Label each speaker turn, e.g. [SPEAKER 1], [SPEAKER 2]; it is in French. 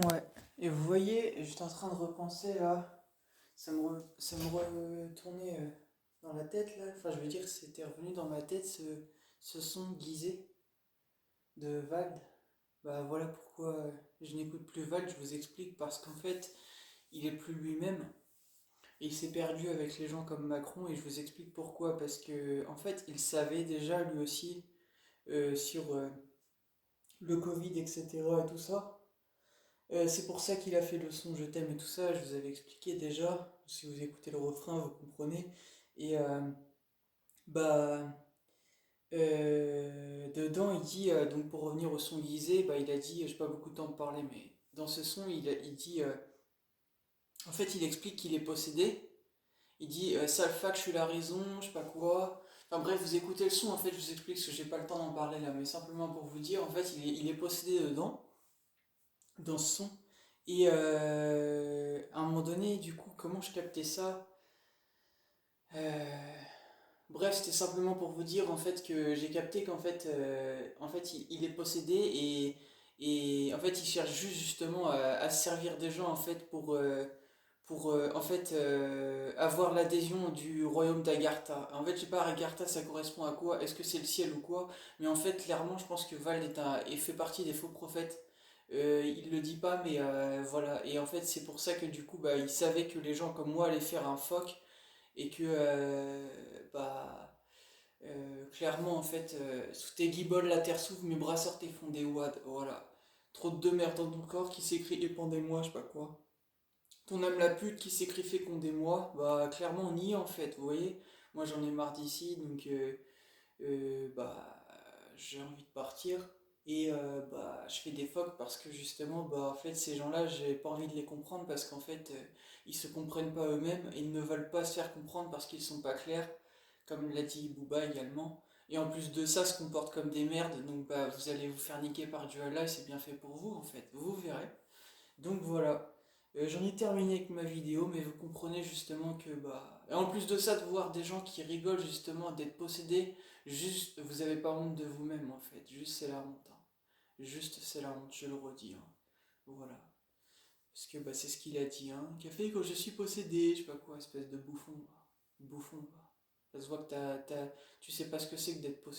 [SPEAKER 1] Ouais. Et vous voyez, j'étais en train de repenser là, ça me retournait dans la tête là, enfin je veux dire, c'était revenu dans ma tête ce son Gizeh de Vald. Bah voilà pourquoi je n'écoute plus Vald, je vous explique, parce qu'en fait, il est plus lui-même et il s'est perdu avec les gens comme Macron, et je vous explique pourquoi, parce que en fait, il savait déjà lui aussi sur le Covid, etc. et tout ça. C'est pour ça qu'il a fait le son Je t'aime et tout ça, je vous avais expliqué déjà. Si vous écoutez le refrain, vous comprenez. Et bah, dedans, il dit, donc pour revenir au son Gizeh, bah, il a dit, j'ai pas beaucoup de temps de parler, mais dans ce son, il dit, en fait, il explique qu'il est possédé. Il dit, sale fac, je suis la raison, je sais pas quoi. Enfin bref, vous écoutez le son, en fait, je vous explique parce que j'ai pas le temps d'en parler là, mais simplement pour vous dire, en fait, il est possédé dedans, dans ce son. Et à un moment donné, du coup, comment je captais ça? Euh, Bref, c'était simplement pour vous dire en fait que j'ai capté qu'en fait, il est possédé, et en fait il cherche juste justement à se servir des gens en fait pour en fait avoir l'adhésion du royaume d'Agartha. En fait, je sais pas, Agartha ça correspond à quoi? Est-ce que c'est le ciel ou quoi? Mais en fait, clairement, je pense que Vald est fait partie des faux prophètes. Il le dit pas, mais voilà. Et en fait, c'est pour ça que du coup, bah, il savait que les gens comme moi allaient faire un phoque, et que bah clairement en fait sous tes guibolles la terre s'ouvre, mes bras sortent et font des wads, voilà. Trop de merde dans ton corps qui s'écrit épandez-moi, je sais pas quoi. Ton âme la pute qui s'écrit fécondez-moi, bah clairement on y est en fait, vous voyez. Moi j'en ai marre d'ici, donc bah j'ai envie de partir, et bah je fais des phoques parce que justement bah en fait ces gens-là j'ai pas envie de les comprendre, parce qu'en fait ils se comprennent pas eux-mêmes et ils ne veulent pas se faire comprendre parce qu'ils sont pas clairs, comme l'a dit Booba également. Et en plus de ça, se comportent comme des merdes, donc bah vous allez vous faire niquer par Dieu Allah, et c'est bien fait pour vous en fait, vous verrez. Donc voilà. J'en ai terminé avec ma vidéo, mais vous comprenez justement que bah. Et en plus de ça, de voir des gens qui rigolent justement d'être possédés, juste vous avez pas honte de vous-même en fait. Juste c'est la honte, hein. Juste c'est la honte, je le redis, hein. Voilà. Parce que bah c'est ce qu'il a dit, hein. Qui a fait que je suis possédé, je sais pas quoi, espèce de bouffon, va. Bouffon, va. Ça se voit que tu sais pas ce que c'est que d'être possédé.